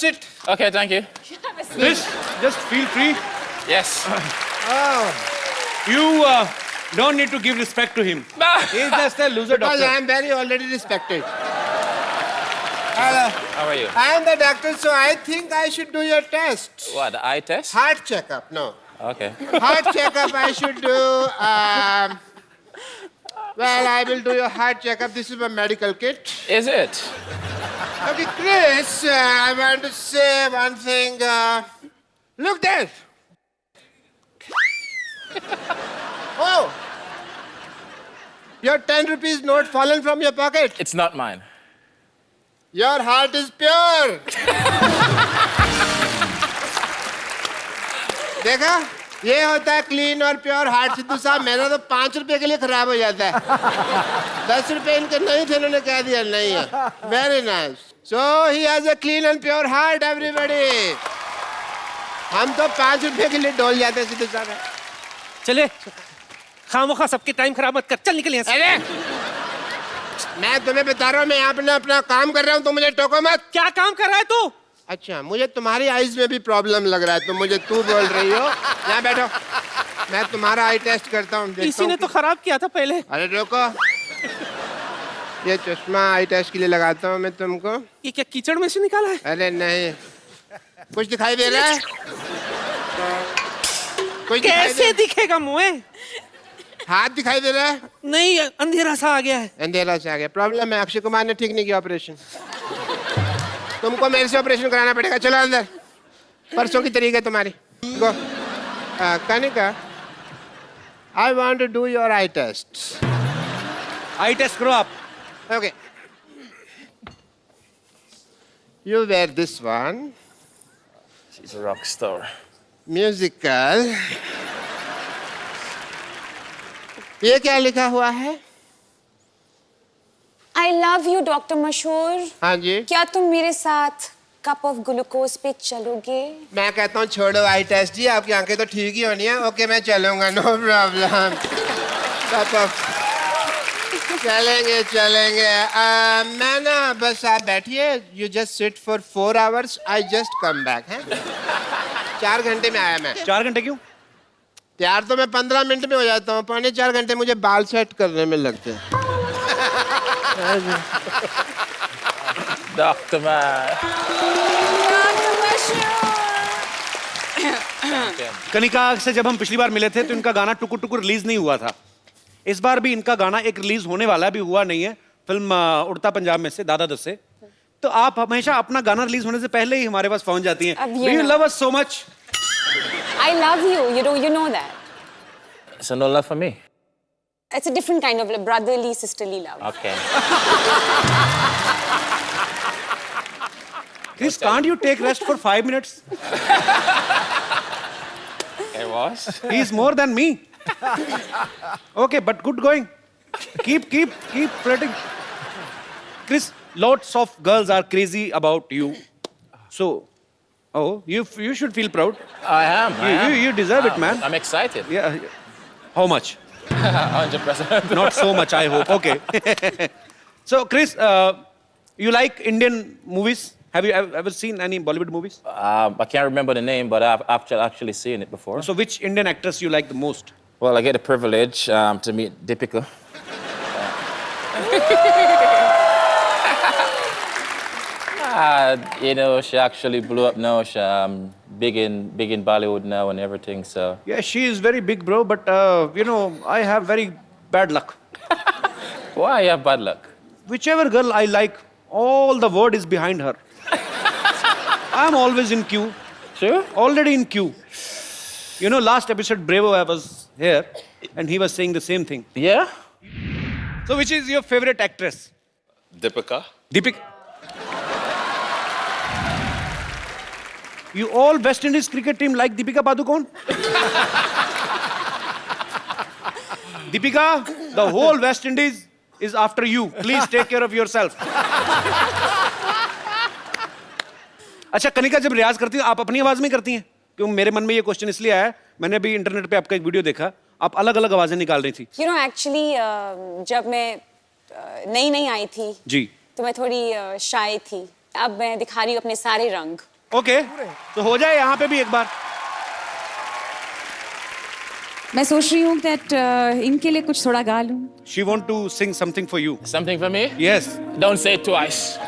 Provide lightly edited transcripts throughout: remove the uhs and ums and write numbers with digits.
sit. Okay, thank you. Chris, just feel free. Yes. You don't need to give respect to him. He's just a loser Because doctor. I am very already respected. Hello. How are you? I am the doctor, so I think I should do your test. What, the eye test? Heart checkup, no. Okay. Heart checkup I should do. Well, I will do your heart checkup. This is my medical kit. Is it? Okay, Chris, I want to say one thing. Look there. Oh, your 10 rupees note fallen from your pocket. It's not mine. Your heart is pure. देखा? ये होता है clean और pure heart. Sidhu साहब मेरा तो 5 रुपए के लिए खराब हो जाता है। 10 रुपए इनके नहीं थे, इन्होंने कह दिया नहीं है। Very nice. So he has a clean and pure heart everybody. हम तो 5 रुपए के लिए डोल जाते हैं सिद्धू साहब। चले खामोखा सबके टाइम खराब मत कर, चल निकल यहाँ से। अरे मैं तुम्हें बता रहा हूँ, मैं अपना काम कर रहा हूँ, तो मुझे टोको मत। क्या काम कर रहा है तू? अच्छा, मुझे तुम्हारी आईज में भी प्रॉब्लम लग रहा है, तो मुझे तू बोल रही हो। यहाँ बैठो, मैं तुम्हारा आई टेस्ट करता हूँ। इसी ने तो खराब किया था पहले। अरे रुको, ये चश्मा आई टेस्ट के लिए लगाता हूँ मैं तुमको। ये क्या कीचड़ में से निकाला है? अरे नहीं, कुछ दिखाई दे रहा है? कुछ कैसे दिखेगा मुँह? हाथ दिखाई दे रहा है? नहीं, अंधेरा सा आ गया है। अंधेरा से आ गया। प्रॉब्लम है, अक्षय कुमार ने ठीक नहीं किया ऑपरेशन। तुमको मेरे से ऑपरेशन कराना पड़ेगा। चलो अंदर, परसों की तारीख है तुम्हारी। Go. Kanika, I want to do your eye test. Eye test करो आप। Okay, you wear this one. She's a rock star. Musical. ये क्या लिखा हुआ है? I love you, डॉक्टर मशहूर। हाँ जी। क्या तुम मेरे साथ कप ऑफ ग्लूकोज पे चलोगे? मैं कहता हूँ छोड़ो आई टेस्ट जी, आपकी आंखें तो ठीक ही होनी है। ओके, मैं चलूंगा, नो प्रॉब्लम। चलेंगे। मैं ना बस आप बैठिए, you just sit for 4 hours, I just come back है। 4 घंटे में आया मैं। 4 घंटे क्यों? तैयार तो मैं 15 मिनट में हो जाता हूँ, 3.25 घंटे मुझे बाल सेट करने में लगते हैं। Doctor man. डॉक्टर मशहूर। कनिका से जब हम पिछली बार मिले थे तो इनका गाना टुकुर टुकुर रिलीज नहीं हुआ था। इस बार भी इनका गाना एक रिलीज होने वाला भी हुआ नहीं है, फिल्म उड़ता पंजाब में से, दादा दस से। तो आप हमेशा अपना गाना रिलीज होने से पहले ही हमारे पास पहुंच जाती हैं। Do you love us so much? I love you. You know that. So no love for me? It's a different kind of love, brotherly, sisterly love. Okay. Chris, can't you take rest for 5 minutes? It was? He is more than me. Okay, but good going. Keep spreading. Chris, lots of girls are crazy about you. So, you should feel proud. I am. You deserve it, man. I'm excited. Yeah. How much? 100%. Not so much, I hope. Okay. So, Chris, you like Indian movies? Have you ever seen any Bollywood movies? I can't remember the name, but I've actually seen it before. So, which Indian actress you like the most? Well, I get the privilege to meet Deepika. You know, she actually blew up now. She's big in Bollywood now and everything. So Yeah, she is very big, bro. But you know, I have very bad luck. why you have bad luck? Whichever girl I like, all the word is behind her. I'm always in queue. Sure. Already in queue. You know, last episode, Bravo, I was here, and he was saying the same thing. Yeah. So, which is your favorite actress? Deepika. Deepika. You all West Indies cricket team like Deepika Padukone? Deepika, the whole West Indies is after you. Please take care of yourself. अच्छा, कनिका जब रियाज करती हो, आप अपनी आवाज में करती हैं? क्यों मेरे मन में ये क्वेश्चन इसलिए आया, मैंने अभी इंटरनेट पे आपका एक वीडियो देखा, आप अलग-अलग आवाजें निकाल रही थी। You know, actually, जब मैं नई आई थी जी, तो मैं थोड़ी शाय थी। अब मैं दिखा रही हूँ अपने सारे रंग। ओके तो हो जाए यहाँ पे भी एक बार. मैं सोच रही हूँ that इनके लिए कुछ थोड़ा गा लूँ. She want to sing something for you. Something for me? Yes. Don't say it twice.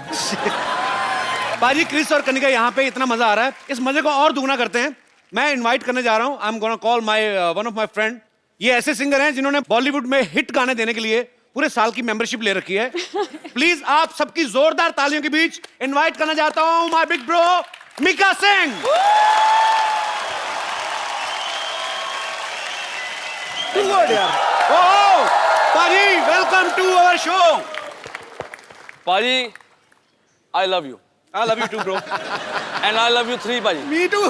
बाजी क्रिस और कनिका यहाँ पे इतना मजा आ रहा है. इस मजे को और दुगना करते हैं. मैं इनवाइट करने जा रहा हूँ. I'm gonna call my one of my friend. ये ऐसे सिंगर हैं जिन्होंने बॉलीवुड में हिट गाने देने के लिए पूरे साल की मेंबरशिप ले रखी है. प्लीज आप सबकी जोरदार तालियों के बीच इनवाइट करना चाहता हूँ my big bro Mika Singh. Oh, Paji, welcome to our show. Paji, I love you. I love you too, bro. And I love you 3, Paji. Me too.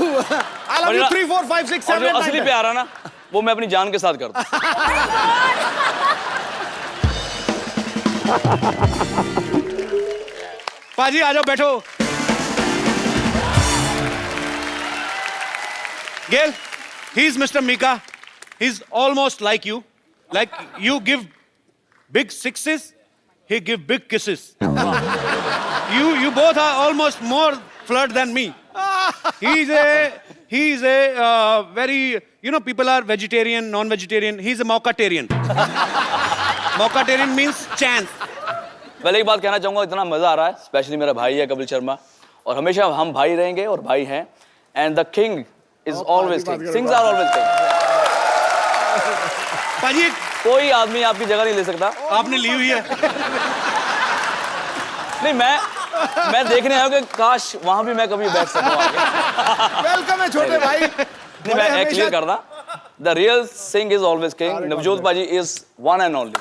I love you 3, 4, 5, 6, 7, और जो 8, 9, असली 10. प्यार है ना, वो मैं अपनी जान के साथ करता हूँ. पाजी आ जाओ बैठो. Gail, he's Mr. Mika. He's almost like you. Like you give big sixes, he give big kisses. You both are almost more flirt than me. He's a very, you know, people are vegetarian, non-vegetarian. He's a mockatarian. Mockatarian means chance. पहले एक बात कहना चाहूँगा, इतना मजा आ रहा है. Specially मेरा भाई है कपिल शर्मा, और हमेशा हम भाई रहेंगे और भाई हैं. And the king is always king. Kings are always king. पाजी कोई आदमी आपकी जगह नहीं ले सकता. आपने ली हुई है. नहीं, मैं देखने आया हूँ कि काश वहाँ भी मैं कभी बैठ सकूँ आगे. वेलकम है छोटे भाई. नहीं, मैं क्लियर करता. The real Singh is always king. Navjot Paji is one and only.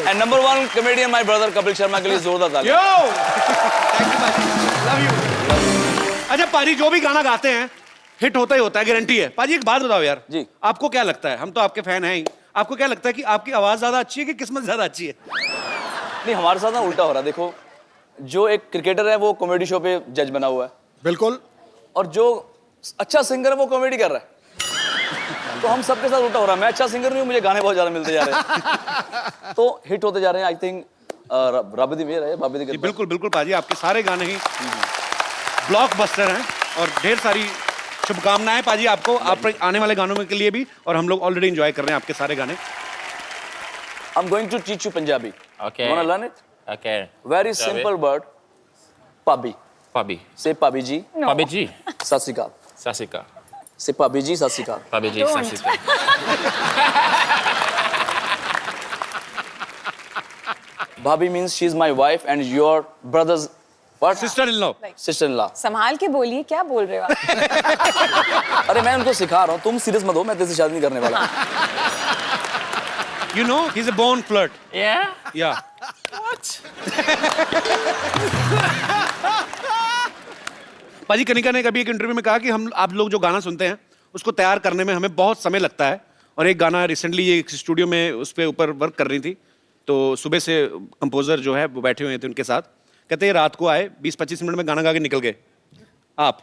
And number 1 comedian, my brother Kapil Sharma के लिए जोरदार ताली. Yo! Thank you, पाजी. Love you. अच्छा पाजी जो भी गाना गाते हैं हिट होता ही होता है, गारंटी है. पाजी एक बात बताओ यार. जी. आपको क्या लगता है, हम तो आपके फैन हैं ही, आपको क्या लगता है कि आपकी आवाज ज्यादा अच्छी है कि किस्मत ज्यादा अच्छी है? नहीं, हमारे साथ ना उल्टा हो रहा है. देखो, जो एक क्रिकेटर है वो कॉमेडी शो पे जज बना हुआ है, बिल्कुल. और जो अच्छा सिंगर है वो कॉमेडी कर रहा है. तो हम सबके साथ उल्टा हो रहा है. मैं अच्छा सिंगर नहीं हूँ, मुझे गाने बहुत ज्यादा मिलते जा रहे हैं, तो हिट होते जा रहे हैं. आई थिंक रब दी मेहर है, बाबे दी कृपा. बिल्कुल बिल्कुल पाजी, आपके सारे गाने ही ब्लॉकबस्टर हैं और ढेर सारी शुभकामनाएं पाजी आपको, आप आने वाले गानों के लिए भी. और हम लोग ऑलरेडी एंजॉय कर रहे हैं आपके सारे गाने. I'm going to teach you Punjabi. Okay. You wanna learn it? Okay. Very Shall we? simple word. Pabi. Pabi. Say Pabi ji. Pabi ji. Sat Sri Akal. Sasika. Say Pabi ji. Sat Sri Akal. Pabi ji. Sasika. Bhabhi means she's my wife and your brother's what? Sister in law. Sister-in-law. संभाल के बोलिए, क्या बोल रहे हो आप? अरे मैं उनको सिखा रहा हूँ, तुम सीरियस मत हो, मैं तेरे से शादी नहीं करने वाला. You know, he's a born flirt. Yeah? Yeah. What? पाजी कनिका ने कभी एक इंटरव्यू में कहा कि हम आप लोग जो गाना सुनते हैं उसको तैयार करने में हमें बहुत समय लगता है. और एक गाना रिसेंटली ये एक स्टूडियो में उस पे ऊपर वर्क कर रही थी, तो सुबह से कंपोजर जो है वो बैठे हुए थे उनके साथ. कहते हैं रात को आए 20-25 मिनट में गाना गा के निकल गए. आप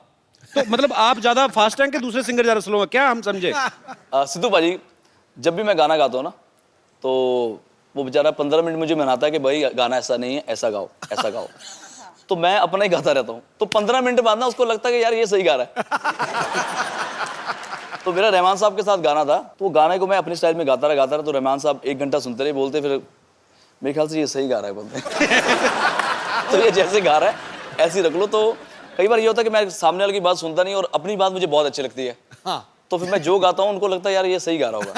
तो मतलब आप ज्यादा फास्ट हैं कि दूसरे सिंगर ज्यादा स्लो हैं, क्या हम समझे? सिद्धू पाजी, जब भी मैं गाना गाता हूँ ना, तो वो बेचारा 15 मिनट मुझे मनाता है कि भाई गाना ऐसा नहीं है, ऐसा गाओ, ऐसा गाओ. तो मैं अपना ही गाता रहता हूँ. तो 15 मिनट बाद ना उसको लगता है कि यार ये सही गा रहा है. तो मेरा रहमान साहब के साथ गाना था, तो वो गाने को मैं अपने स्टाइल में गाता रहा. तो रहमान साहब 1 घंटा सुनते रहे, बोलते फिर मेरे ख्याल से ये सही गा रहा है, बोलते. तो ये जैसे गा रहा है ऐसे ही रख लो. तो कई बार ये होता है कि मैं सामने वाले की बात सुनता नहीं और अपनी बात मुझे बहुत अच्छी लगती है. तो फिर मैं जो गाता हूँ उनको लगता है यार ये सही गा रहा होगा.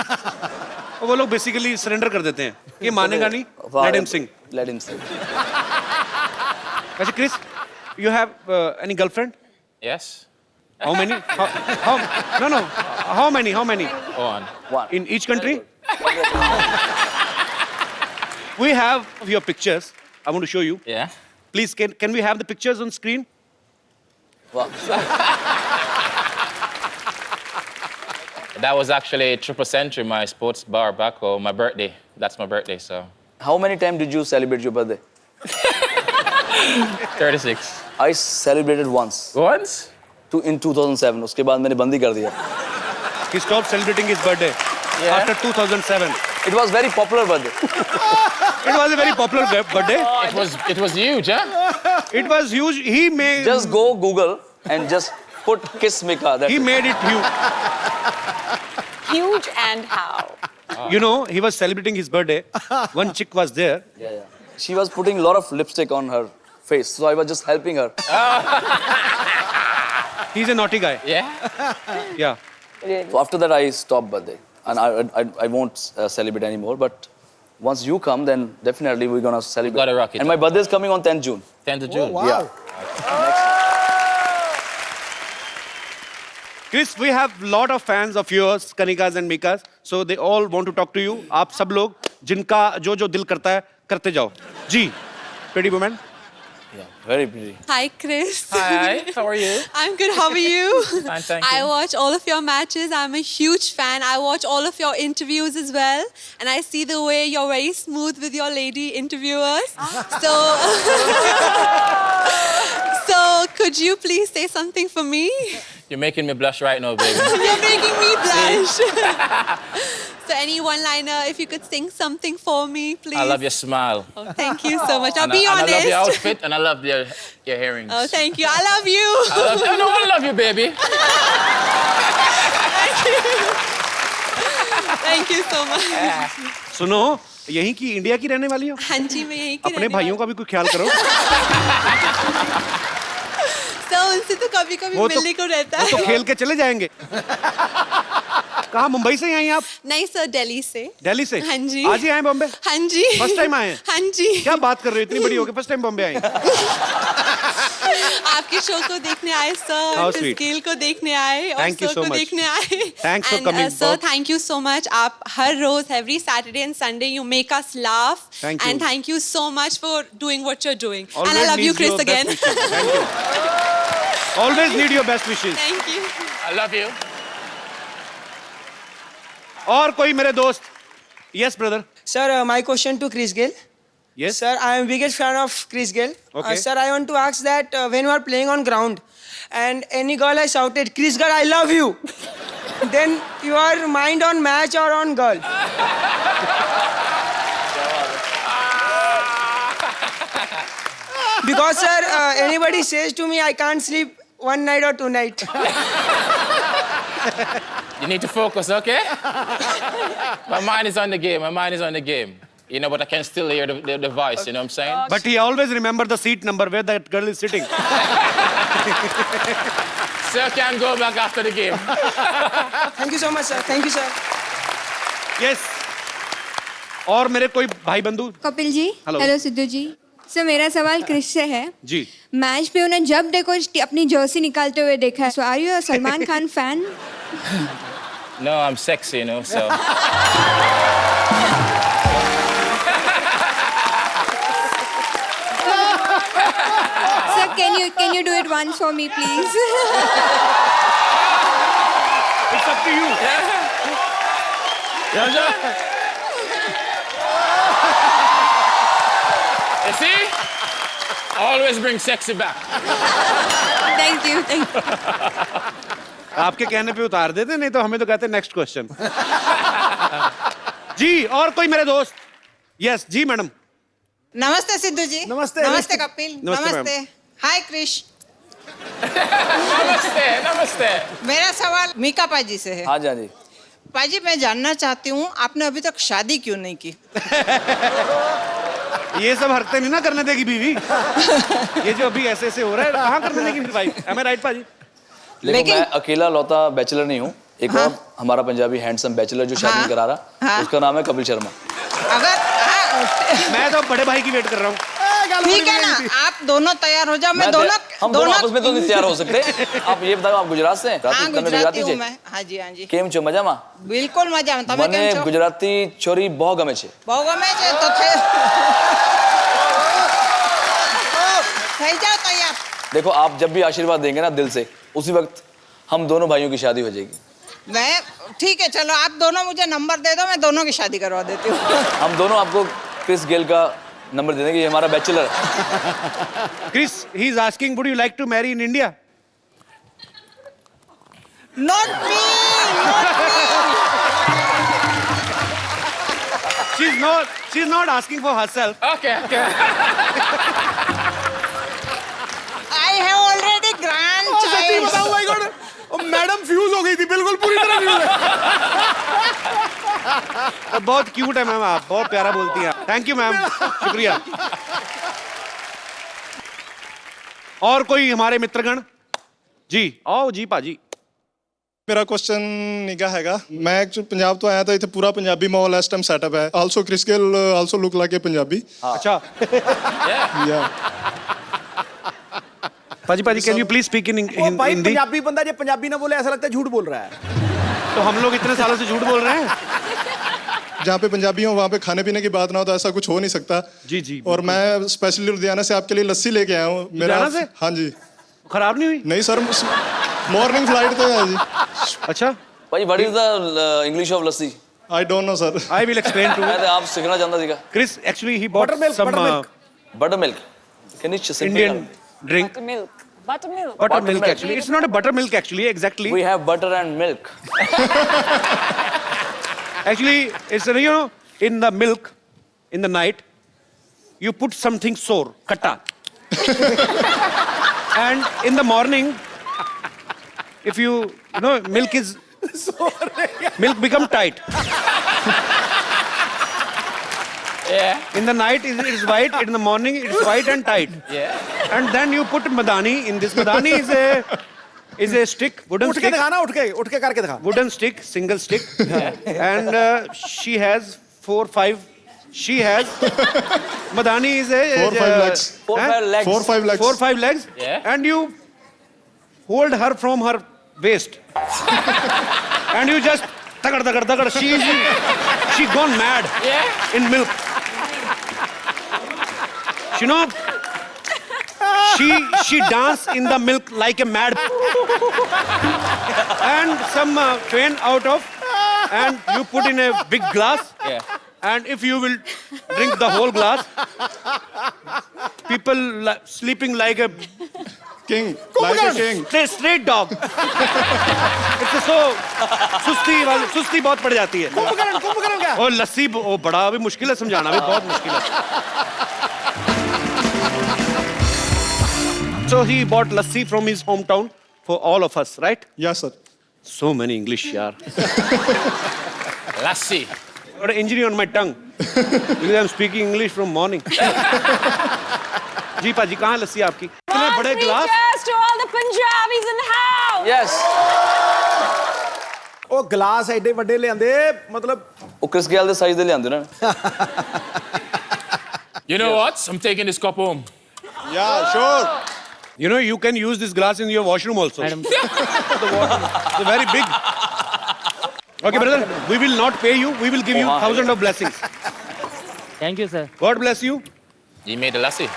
और वो लोग बेसिकली सरेंडर कर देते हैं, ये मानेगा नहीं, लेट हिम सिंग. Let him sing. अच्छा Chris, you have any girlfriend? Yes? How many? No. How many? One. One. In each country? We have your pictures. I want to show you. Yeah? Please, can we have the pictures on screen? Wow. That was actually Triple Century, my sports bar back home, my birthday. That's my birthday, so. How many times did you celebrate your birthday? 36. I celebrated once. Once? In 2007. उसके बाद मैंने बंदी कर दिया. He stopped celebrating his birthday after 2007. It was very popular birthday. It was a very popular birthday. It was huge, huh? It was huge. He made. Just go Google and just put Kiss Mika. That's He it. made it huge. Huge and how? You know, he was celebrating his birthday. One chick was there. Yeah. She was putting a lot of lipstick on her face, so I was just helping her. He's a naughty guy. Yeah? Yeah. So after that, I stopped birthday, and I won't celebrate anymore. But once you come, then definitely we're gonna celebrate. Gotta rock it. And my birthday is coming on 10th June. 10th of June. Wow. Yeah. Chris, we have lot of fans of yours, Kanikas and Mikas. So they all want to talk to you. आप सब लोग जिनका जो जो दिल करता है करते जाओ. जी, pretty woman. Yeah, very pretty. Hi, Chris. Hi, how are you? I'm good. How are you? Fine, thank I you. watch all of your matches. I'm a huge fan. I watch all of your interviews as well. And I see the way you're very smooth with your lady interviewers. So could you please say something for me? You're making me blush right now, baby. You're making me blush. So any one-liner, if you could sing something for me, please. I love your smile. Oh, thank you so much. I'll And be I honest. love your outfit and I love your earrings. Oh, thank you. I love you. I love you, baby. Thank you so much. सुनो, यहीं की India की रहने वाली हो? हाँ जी, मैं यहीं की अपने रहने भाइयों का भी कोई ख्याल करो. तो उनसे तो कभी-कभी वो तो- मिलने को रहता वो तो है। खेल के चले जाएंगे. कहाँ मुंबई से आई आप? नहीं सर, दिल्ली से। दिल्ली से? हाँ जी। आज ही आए बॉम्बे? हाँ जी। First time आए हैं? हाँ जी। क्या बात कर रहे हो? इतनी बड़ी हो गई फर्स्ट टाइम बॉम्बे आई. आपके शो को देखने आए सर, How फिर sweet. स्केल को देखने आए और Thank you सर so को much. देखने आए. Thanks for coming, sir, Bob. Thank you so much. आप हर रोज every Saturday and Sunday you make us laugh. Thank you. And thank you so much for doing what you are doing. And Always I love you needs Chris your again. best wishes. Thank you. Always need your best wishes. Thank you. I love you. और कोई मेरे दोस्त? Yes, brother. Sir, my question to Chris Gayle. Yes. Sir, I am biggest fan of Chris Gayle. Okay. Sir, I want to ask that when you are playing on ground and any girl has shouted, Chris Gayle, I love you. Then your mind on match or on girl? Because sir, anybody says to me, I can't sleep one night or two night. You need to focus, okay? My mind is on the game. My mind is on the game. You know, but I can still hear the voice, you know what I'm saying? But he always remember the seat number where that girl is sitting. Sir can go back after the game. Thank you so much, sir. Thank you, sir. Yes. और मेरे कोई भाई बंधु? Kapil ji. Hello. Hello Sidhu जी. Sir मेरा सवाल Chris से है. जी. Match पे उन्हें जब देखो अपनी जर्सी निकालते हुए देखा है. So are you a Salman Khan fan? No, I'm sexy, you know, so. Sir, can you do it once for me, please? It's up to you. You see? Always bring sexy back. Thank you. Thank you. आपके कहने पे उतार देते, नहीं तो हमें तो कहते नेक्स्ट क्वेश्चन. जी, और कोई मेरे दोस्त? यस, जी मैडम. नमस्ते सिद्धू जी. नमस्ते. नमस्ते कपिल. नमस्ते, नमस्ते. हाय क्रिश. Namaste, namaste. मेरा सवाल मीका पाजी से है. हाँ जी, हाँ जी. पाजी मैं जानना चाहती हूँ आपने अभी तक शादी क्यों नहीं की? ये सब हरकतें नहीं ना करने देगी बीवी. ये जो अभी ऐसे ऐसे हो रहा है, कहाँ करने देगी फिर वाइफ? Am I right, पाजी? देखो मैं अकेला लौता बैचलर नहीं हूँ. एक और हमारा पंजाबी हैंडसम बैचलर जो शादी नहीं करा रहा, उसका नाम है कपिल शर्मा. अगर मैं तो बड़े भाई की वेट कर रहा हूँ. ठीक है ना, आप दोनों तैयार हो जाओ. मैं दोनों हम दोनों आपस में तो नहीं तैयार हो सकते. आप ये बताओ, आप गुजरात से हैं? हाँ તમે गुजराती हूँ છે? मैं. हाँ जी हाँ जी. કેમ છો? મજામાં? બિલકુલ મજામાં. તમે મને કેમ છો? ગુજરાતી છોરી બહુ ગમે છે. બહુ ગમે છે તો થઈ જાઓ તૈયાર. देखो आप जब भी आशीर्वाद देंगे ना दिल से, उसी वक्त हम दोनों भाइयों की शादी हो जाएगी. मैं ठीक है चलो आप दोनों मुझे नंबर दे दो, मैं दोनों की शादी करवा देती हूँ. हम दोनों आपको क्रिस गेल का नंबर दे देंगे. ये हमारा बैचलर है. Chris, he is asking, would you like to marry in India? Not me, not me. She's not asking for herself. Okay, okay. Fuse हो गई थी, बिल्कुल पूरी तरह फ्यूज है। बहुत क्यूट है मैम, आप बहुत प्यारा बोलती हैं। थैंक यू मैम, शुक्रिया। और कोई हमारे मित्रगण? जी आओ जी भाजी। ਮੇਰਾ ਕੁਐਸਚਨ ਨਿਗਾ ਹੈਗਾ, ਮੈਂ ਐਕਚੁਅਲੀ ਪੰਜਾਬ ਤੋਂ ਆਇਆ ਤਾਂ ਇੱਥੇ ਪੂਰਾ ਪੰਜਾਬੀ ਮਾਹੌਲ ਇਸ ਟਾਈਮ ਸੈਟਅਪ ਹੈ। Also Chris Gayle also look like a Punjabi. अच्छा ਯਾ भाजी भाजी can you please speak in ओ भाई हिंदी? पंजाबी बंदा जब पंजाबी ना बोले ऐसा लगता है झूठ बोल रहा है। तो हम लोग इतने सालों से झूठ बोल रहे हैं। जहाँ पे पंजाबी हो वहाँ पे खाने पीने की बात ना हो तो ऐसा कुछ हो नहीं सकता। जी जी। और मैं स्पेशली लुधियाना से आपके लिए लस्सी लेके आया हूँ। लुधियाना से? हाँ जी। खराब नहीं हुई? नहीं सर, मॉर्निंग फ्लाइट तो है जी। अच्छा भाई what is the English of lassi? I don't know sir. I will explain to मैं तो आप सीखना चाहता सीखा। Chris actually he bought Buttermilk, some buttermilk. Butter milk can you Indian drink. Buttermilk. Buttermilk. Buttermilk actually. It's not a buttermilk actually exactly. We have butter and milk Actually it's you know in the milk in the night you put something sour khatta and in the morning if you know milk is milk become tight. Yeah. In the night it is white, in the morning it's white and tight. Yeah. And then you put madani in this. Madani is a stick, wooden उठ के stick, दिखाना, उठ के करके दिखा। wooden stick, single stick, and she has 4-5. She has madani is a 4-5 legs. 4-5 legs 4-5 legs. 4-5 legs, Yeah. and you hold her from her waist, and you just tagad tagad tagad. She gone mad Yeah. in milk. You know, she dance in the milk like a mad. And some train out of, and you put in a big glass. Yeah. And if you will drink the whole glass, people sleeping like a King, like a king. straight dog. It's so सुस्ती बहुत पड़ जाती है। कुंभकर्ण क्या? और लस्सी वो बड़ा भी मुश्किल है समझाना, भी बहुत मुश्किल है। So he bought lassi from his hometown for all of us, right? Yes sir. So many English यार। Lassi. Got an injury on my tongue because I'm speaking English from morning. जी पाजी कहाँ लस्सी आपकी? इतने बड़े गिलास। Cheers to all the Punjabis in the house. Yes ओ गिलास एडे बड़े ले आंदे, मतलब वो क्रिस गेल दे साइज दे ले आंदे ना। You know what? I'm taking this cup home. Yeah, sure. You know, you can use this glass in your washroom also. It's very big. Okay, brother, we will not pay you. We will give you 1,000 of blessings. Thank you, sir. God bless you. You made the lassi.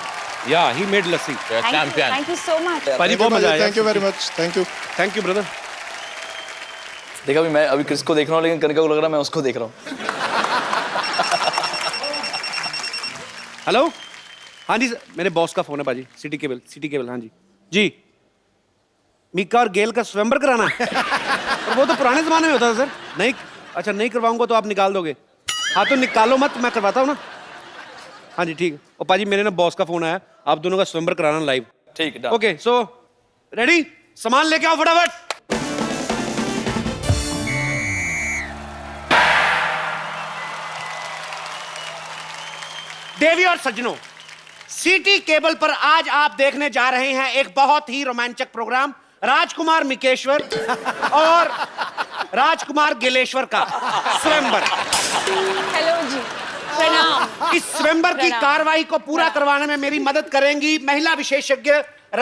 Yeah, he made lassi. You're a champion. Thank you so much. पाजी बहुत मजा आया। Thank you very much. Thank you. Thank you, brother. देखा भी मैं अभी Chris को देख रहा हूँ लेकिन कनिका को लग रहा है मैं उसको देख रहा हूँ। हेलो, हाँ जी, मेरे बॉस का फोन है पाजी। सिटी केबल, हाँ जी। जी, मीका और गेल का स्वयंवर कराना है। पर वो तो पुराने जमाने में होता था सर। नहीं, अच्छा नहीं करवाऊंगा तो आप निकाल दोगे? हाँ तो निकालो मत, मैं करवाता हूँ ना। हाँ जी ठीक है। और पाजी मेरे ना बॉस का फोन आया, आप दोनों का स्वयंवर कराना लाइव। ठीक है ओके, सो रेडी? सामान लेके आओ फटाफट। देवी और सज्जनों, सिटी केबल पर आज आप देखने जा रहे हैं एक बहुत ही रोमांचक प्रोग्राम, राजकुमार मिकेश्वर और राजकुमार गिलेश्वर का स्वयंवर। Hello जी. प्रणाम. इस स्वयंवर की प्रणाम. कार्रवाई को पूरा करवाने में मेरी मदद करेंगी महिला विशेषज्ञ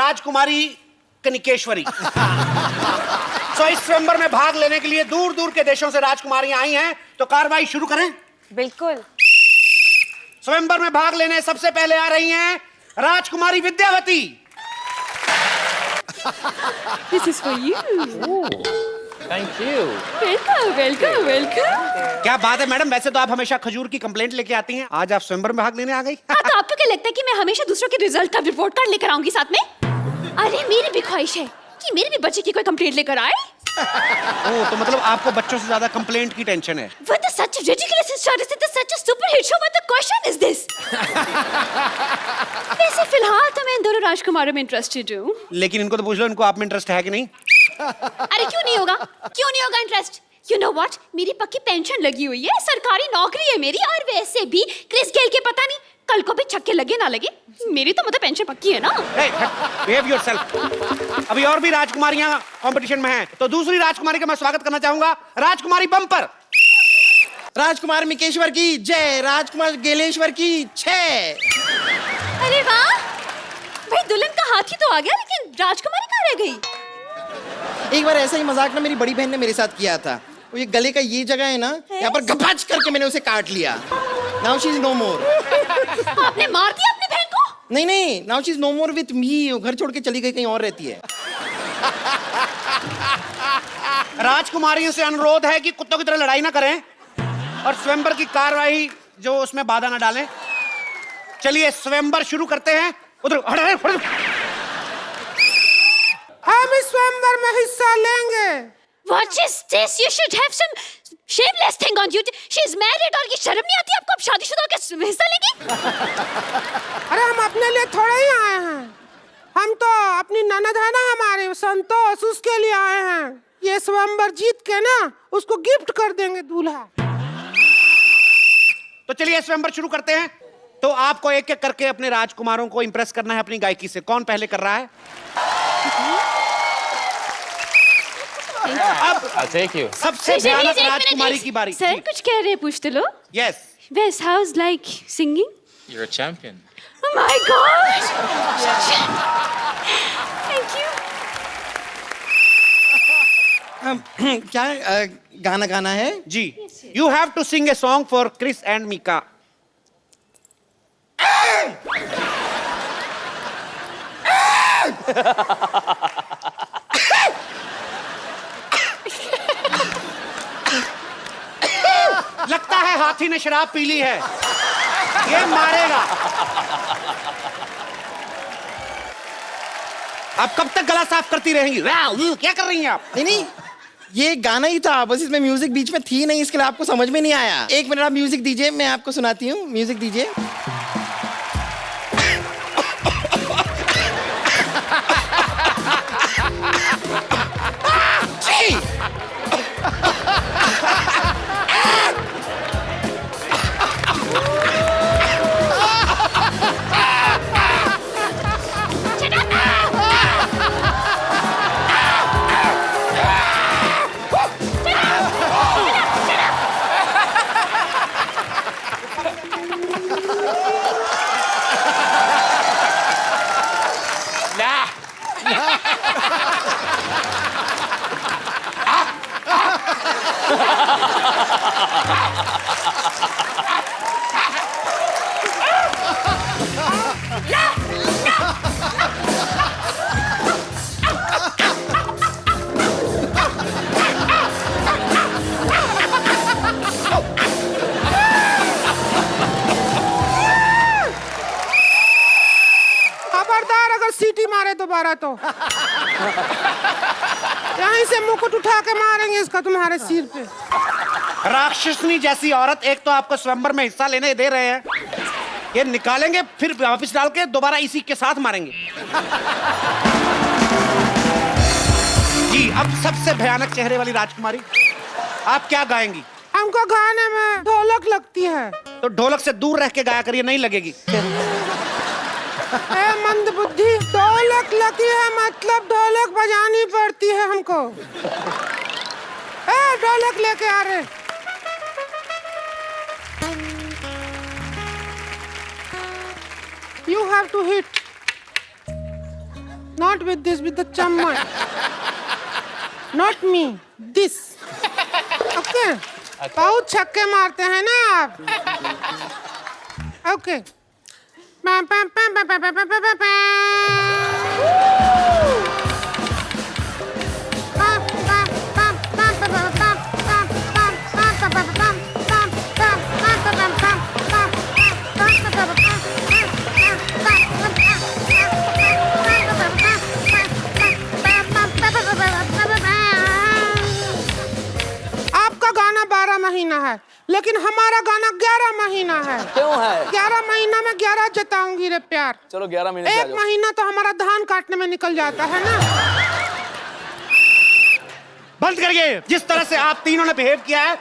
राजकुमारी कनिकेश्वरी। तो इस स्वयंवर में भाग लेने के लिए दूर दूर के देशों से राजकुमारियां आई हैं, तो कार्रवाई शुरू करें। बिल्कुल. स्वयंवर में भाग लेने सबसे पहले आ रही हैं राजकुमारी Vidyavati. This is for you. Thank you. Welcome. क्या बात है मैडम, वैसे तो आप हमेशा खजूर की कंप्लेंट लेके आती हैं, आज आप स्वयंवर में भाग लेने आ गई। तो आपको क्या लगता है कि मैं हमेशा दूसरों के रिजल्ट का रिपोर्ट कार्ड लेकर आऊंगी साथ में? अरे मेरी भी ख्वाहिश है कि मेरे भी बच्चे की कोई कंप्लेंट लेकर आए। ओह, तो मतलब आपको बच्चों से ज्यादा कंप्लेंट की टेंशन है। With the such ridiculous starters, it is such a super hit show. What the question is this? वैसे फिलहाल तो मैं इन दोनों राजकुमारों में इंटरेस्टेड हूँ। लेकिन इनको तो पूछ लो, इनको आप में इंटरेस्ट है कि नहीं? अरे क्यों नहीं होगा? क्यों नहीं होगा इंटरेस्ट? You know what? मेरी पक्की पेंशन लगी हुई है, सरकारी नौकरी है मेरी, और वैसे भी क्रिस गेल के पता नहीं कल को भी छक्के लगे ना लगे, मेरी तो मतलब पेंशन पक्की है ना। Behave yourself. अभी और भी राजकुमारियां कंपटीशन में हैं, तो दूसरी राजकुमारी का मैं स्वागत करना चाहूंगा, राजकुमारी बम्पर। राजकुमार मिकेश्वर की जय, राजकुमार गेलेश्वर की छह। अरे वाह, भाई दुल्हन का हाथी तो आ गया, लेकिन राजकुमारी कहाँ रह गई? एक बार ऐसा ही मजाक ना मेरी बड़ी बहन ने मेरे साथ किया था। वो ये गले का ये जगह है ना, यहाँ पर गपाच करके मैंने उसे काट लिया। Now she is no more. आपने मार दिया अपनी बहन को? नहीं, now she is no more with me. वो घर छोड़ के चली गई, कहीं और रहती है। राजकुमारियों से अनुरोध है कि कुत्तों की तरह लड़ाई ना करें और स्वयंवर की कार्रवाई जो उसमें बाधा ना डालें। चलिए स्वयंवर शुरू करते हैं। उधर हम इस स्वयंवर में हिस्सा लेंगे। What is this? You should have some shameless thing on you. She is married और ये शर्म नहीं आती आपको? अब शादीशुदा होकर हिस्सा लेगी? अरे हम अपने लिए थोड़े ही आए हैं, हम तो अपनी ननद है ना हमारे संतोष, उसके लिए आए हैं। ये स्वयंवर जीत के ना उसको गिफ्ट कर देंगे दूल्हा। तो चलिए स्वयंवर शुरू करते हैं। तो आपको एक एक करके अपने राजकुमारों को इंप्रेस करना है अपनी गायकी से। कौन पहले कर रहा है? अब I'll take you. सबसे भयानक राजकुमारी की बारी। सर कुछ कह रहे हैं, पूछते लो। Yes. Wes, how's like singing? You're a champion. Oh my God! Thank you. क्या गाना गाना है? जी, you have to sing a song for Chris and Mika. लगता है हाथी ने शराब पी ली है, ये मारेगा। आप कब तक गला साफ करती रहेंगी? क्या कर रही हैं आप? नहीं, ये गाना ही था, बस इसमें म्यूजिक बीच में थी नहीं, इसके लिए आपको समझ में नहीं आया। एक मिनट आप म्यूजिक दीजिए, मैं आपको सुनाती हूँ। म्यूजिक दीजिए। खबरदार अगर सीटी मारे दोबारा तो यहीं से मुकुट उठा के मारेंगे इसका तुम्हारे सिर पे। राक्षसनी जैसी औरत, एक तो आपको स्वयंवर में हिस्सा लेने दे रहे हैं, ये निकालेंगे फिर वापस डाल के दोबारा इसी के साथ मारेंगे। जी, अब सबसे भयानक चेहरे वाली राजकुमारी, आप क्या गाएंगी? हमको गाने में ढोलक लगती है। तो ढोलक से दूर रह के गाया करिए, नहीं लगेगी। ए मंद बुद्धि, ढोलक लगी है मतलब ढोलक बजानी पड़ती है हमको। ए ढोलक लेके आ रहे। You have to hit, not with this, with the chamman, not me, this. Okay? बहुत छक्के मारते हैं ना आप। Okay. लेकिन हमारा गाना 11 महीना है। क्यों है? 11 महीना में 11 जताऊंगी रे प्यार। चलो 11 महीने से आ एक जाओ। महीना तो हमारा धान काटने में निकल जाता है ना। बंद करिए। जिस तरह से आप तीनों ने बिहेव किया है,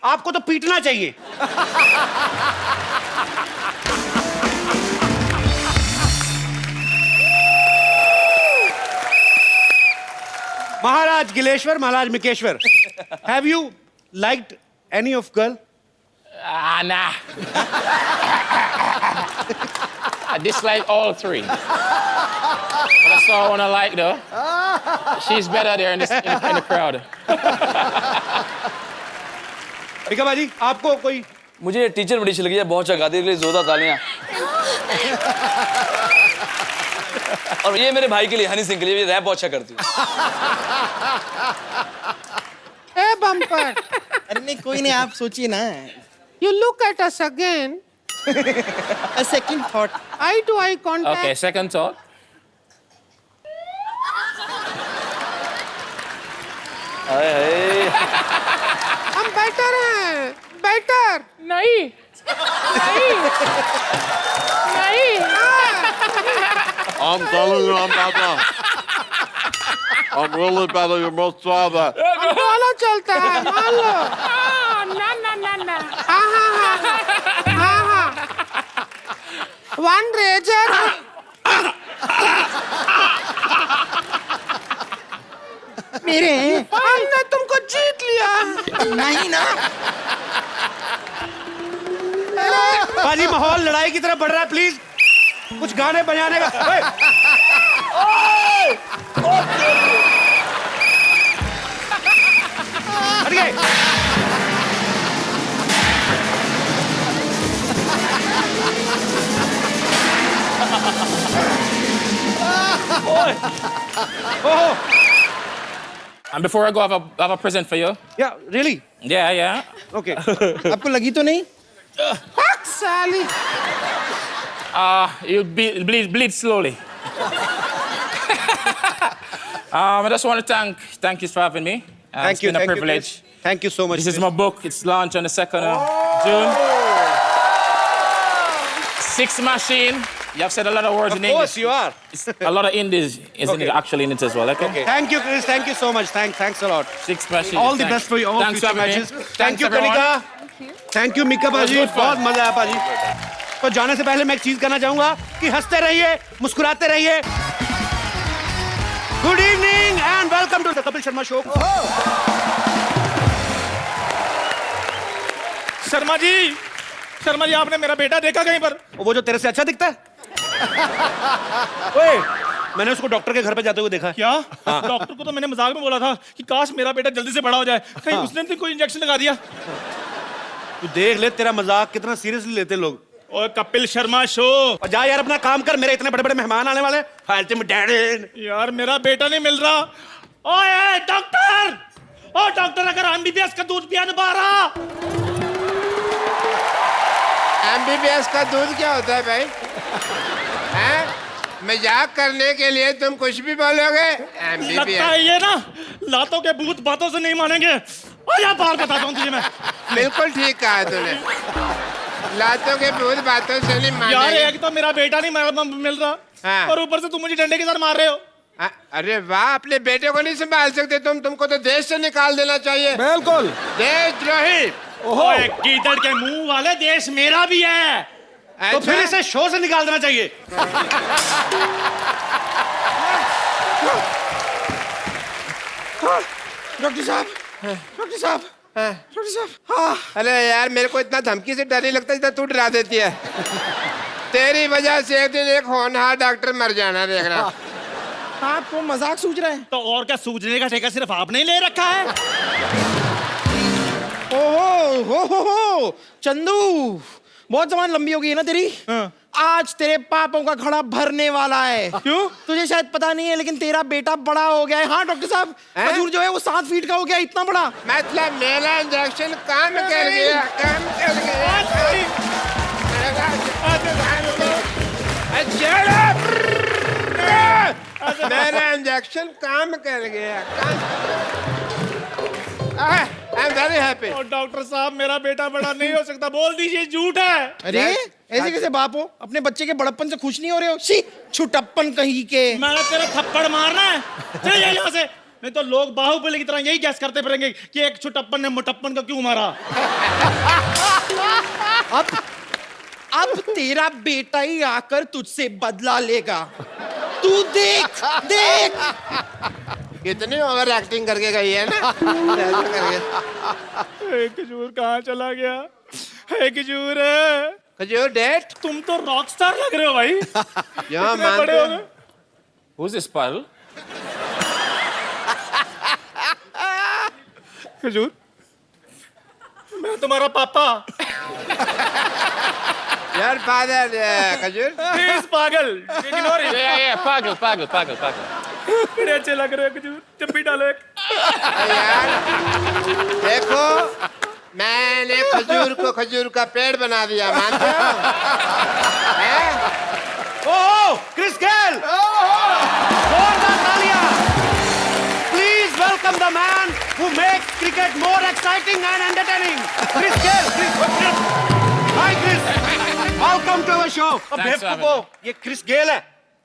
आपको तो पीटना चाहिए। महाराज गिलेश्वर, महाराज Mikeshwar, have you liked any of girl? Nah. I dislike all three. But I saw one I like though. She's better there in the crowd. Mika paji, आपको कोई? मुझे टीचर बड़ी अच्छी लगी है, बहुत चगाती है, जोरदार तालियां। और ये मेरे भाई के लिए, हनी सिंह के लिए, ये रैप बहुत अच्छा करती है। ए बम्पर, अरे नहीं कोई नहीं, आप सोचिए ना। you look at us again. A second thought. Eye to eye contact. Okay, second thought. हाय हाय। हम बेटर हैं, बेटर। नहीं। I'm telling you, I'm better. I'm really better, you must try that. दोनों चलता है, मान लो। हाँ। One razor. मेरे हमने तुमको जीत लिया। नहीं ना। बाजी, माहौल लड़ाई की तरफ बढ़ रहा है, प्लीज कुछ गाने बजाने का। हट गए। And before I go, I have a present for you. Yeah, really? Yeah. Okay. आपको लगी तो नहीं? Fuck साली। You bleed slowly. I just want to thank you for having me. It's been a privilege. Thank you so much. This is my book. It's launched on the 2nd of June. Six Machine. You have said a lot of words in English. Of course you are. It's a lot of Indies is actually in it as well. Okay. Thank you, Chris. Thank you so much. Thanks a lot. Six Machine. All the best for you all Thanks future for having me. matches. Thanks, Thank you, everyone. Kanika. Thank you, Mika Baji. good fun. बहुत मजा आया पाजी। तो जाने से पहले मैं एक चीज कहना चाहूंगा कि हंसते रहिए, मुस्कुराते रहिए। Good evening and welcome to the Kapil Sharma Show. Sharma ji, आपने मेरा बेटा देखा कहीं पर? वो जो तेरे से अच्छा दिखता है? ओए, मैंने उसको डॉक्टर के घर पे जाते हुए देखा। क्या? डॉक्टर को तो मैंने मजाक में बोला था कि काश मेरा बेटा जल्दी से बड़ा हो जाए। कहीं उसने तो कोई इंजेक्शन लगा दिया? तू देख ले तेरा मजाक कितना सीरियसली लेते लोग। ओए कपिल शर्मा शो। और जा यार अपना काम कर, मेरे इतने बड़े बड़े मेहमान आने वाले। फालतू में डैडी। यार मेरा बेटा नहीं मिल रहा। ओए डॉक्टर, ओ डॉक्टर, अगर एमबीबीएस का दूध पिया नहीं पा रहा। MBBS का दूध क्या होता है भाई? हैं? मजाक करने के लिए तुम कुछ भी बोलोगे? लगता है ये ना लातों के भूत बातों से नहीं मानेंगे। और बाल बताता हूँ तुझे मैं। बिल्कुल ठीक कहा तूने। लातों के भूत बातों से नहीं मानेंगे। यार एक तो मेरा बेटा नहीं मिल रहा, हाँ। और ऊपर से तुम मुझे डंडे के साथ मार रहे हो। अरे वाह, अपने बेटे को नहीं संभाल सकते तुमको तो देश से निकाल देना चाहिए। बिल्कुल। देशद्रोही। ओए कीचड़ के मुंह वाले, देश मेरा भी है। तो फिर इसे शो से निकाल देना चाहिए। डॉक्टर साहब, हाँ। अरे यार मेरे को इतना धमकी से डर नहीं लगता जितना तू डरा देती है। तेरी वजह से एक दिन एक होनहार डॉक्टर मर जाना, देखना। आपको मजाक सूझ रहा है? तो और क्या सूझने का ठेका सिर्फ आपने ही ले रखा है? हो चंदू, बहुत जबान लंबी हो गई है ना तेरी। आज तेरे पापों का घड़ा भरने वाला है। क्यों? तुझे शायद पता नहीं है लेकिन तेरा बेटा बड़ा हो गया है। हाँ डॉक्टर साहब, खजूर जो है वो 7 फीट का हो गया, इतना बड़ा। मतलब मेरा इंजेक्शन काम कर गया, काम कर गया। मेरा इंजेक्शन काम कर गया। I am very happy. और डॉक्टर साहब मेरा बेटा बड़ा नहीं हो सकता, बोल दीजिए झूठ है। अरे ऐसे कैसे बाप हो, अपने बच्चे के बड़प्पन से खुश नहीं हो रहे हो? शी, छुटप्पन कहीं के। मैंने तेरा थप्पड़ मारना है, चल जा यहाँ से, नहीं तो लोग बाहुबली की तरह यही गैस करते फिरेंगे कि एक छुटप्पन ने मुटप्पन का क्यों मारा। अब तेरा बेटा ही आकर तुझसे बदला लेगा, तू देख देख। कितनी ओवर एक्टिंग करके गई है ना। ऐसा करके। खजूर कहाँ चला गया? खजूर खजूर डेट, तुम तो रॉक स्टार लग रहे हो भाई। यहाँ इतने बड़े हो गए। Who's this Pal? खजूर, मैं तुम्हारा पापा। यार फादर खजूर। प्लीज पागल, इग्नोर इट। Yeah, पागल। बड़े अच्छे लग रहे हो खजूर, जब भी डालो एक। यार देखो, मैंने खजूर को खजूर का पेड़ बना दिया, मानते हो? ओह क्रिस गेल, जोरदार तालियां। Please welcome the man who makes cricket more exciting and entertaining. Chris Gayle. Hi Chris. Welcome to our show. अब Thanks for बेवकूफो, ये क्रिस गेल है।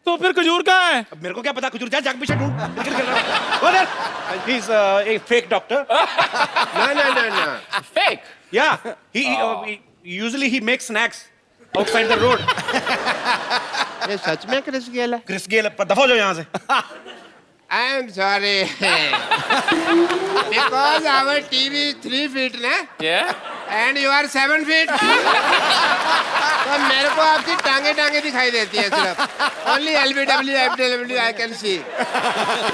तो फिर खजूर कहाँ है? अब मेरे को क्या पता, खजूर जा जाके पीछे ढूंढ। क्रिकेट खेल रहा है। Go there. He's a fake doctor. No. Fake. Yeah. He usually he makes snacks outside the road. ये सच में क्रिस गेल है? क्रिस गेल, दफा हो जाओ यहाँ से। I am sorry. Because our TV is 3 feet ना? Yeah. And you are 7 feet. तो मेरे को आपकी टांगे दिखाई देती है सिर्फ। Only LBW, FW I can see.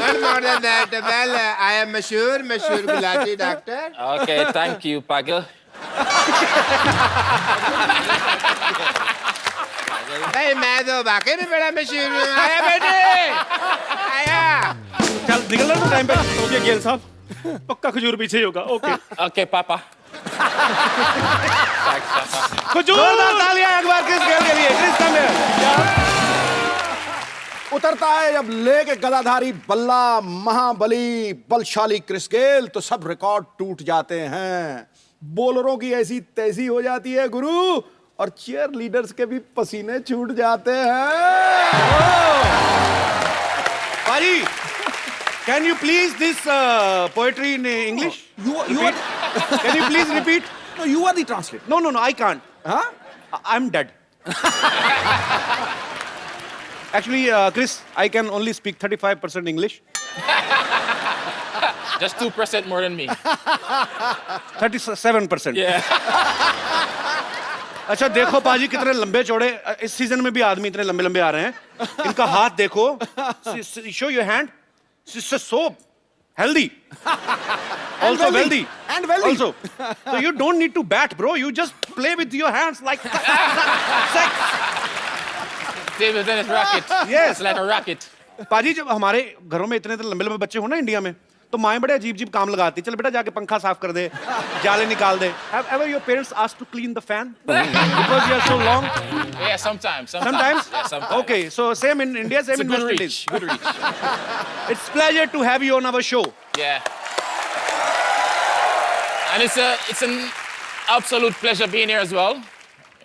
Not more than that. Well, I am Mashur Gulati doctor. Okay, thank you, Pagal. भाई मैं तो वाकई में बड़ा मशहूर हूँ। आया बेटे, आया। चल निकल रहा टाइम पे। ओके गेल साहब, पक्का खजूर पीछे ही होगा। Okay Okay, Papa. खजूर। जोरदार तालियां एक बार क्रिस गेल के लिए। क्रिस कम है। उतरता है जब लेके गदाधारी बल्ला महाबली बलशाली क्रिस गेल, तो सब रिकॉर्ड टूट जाते हैं। बॉलरों की ऐसी तैसी हो जाती है गुरु, और चीयर लीडर्स के भी पसीने छूट जाते हैं। Paji, can you please this poetry in English? You are, Can you please repeat? no, you are the translator. No, I can't. Huh? I'm dead. Actually, Chris, I can only speak 35% English. Just 2% more than me. 37%. Yeah. अच्छा देखो पाजी कितने लंबे चौड़े इस season में भी आदमी इतने लंबे लंबे आ रहे हैं। इनका हाथ देखो, show your hand. It's so healthy. Also wealthy. And wealthy. Also, so you don't need to bat, bro. You just play with your hands like sex. Table tennis racket. Yes. It's like a racket. पाजी जब हमारे घरों में इतने लंबे लंबे बच्चे हो ना इंडिया में, तो माएं बड़े अजीब काम लगाती, चल बेटा जाके पंखा साफ कर दे, जाले निकाल दे। Have ever your parents asked to clean the fan because you are so long? Yeah, sometimes. Sometimes? Yeah, sometimes. Okay, so same in India, same It's a in good West reach. Indies. Good reach. It's pleasure to have you on our show. Yeah. And it's an absolute pleasure being here as well.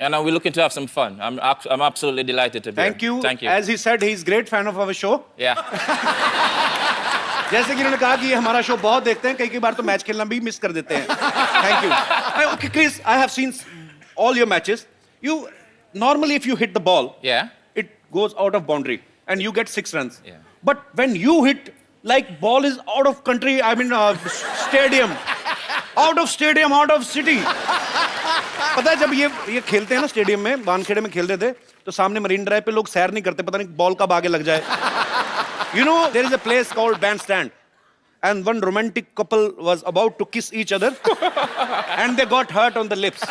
And we're looking to have some fun. I'm absolutely delighted to be Thank here. you. Thank you. As he said, he's great fan of our show. Yeah. जैसे कि उन्होंने कहा कि ये हमारा show बहुत देखते हैं, कई बार तो मैच खेलना भी मिस कर देते हैं। Thank you. Okay, Chris, I have seen all your matches. You normally if you hit the ball, Yeah. it goes out of boundary and you get 6 runs. Yeah. But when you hit, like ball is out of country, I mean stadium, out of stadium, out of city. पता है जब ये खेलते हैं ना stadium में, वानखेड़े में खेलते थे, तो सामने मरीन ड्राइव पे लोग सैर नहीं करते, पता नहीं बॉल कब आगे लग जाए। You know, there is a place called Bandstand, and one romantic couple was about to kiss each other, and they got hurt on the lips.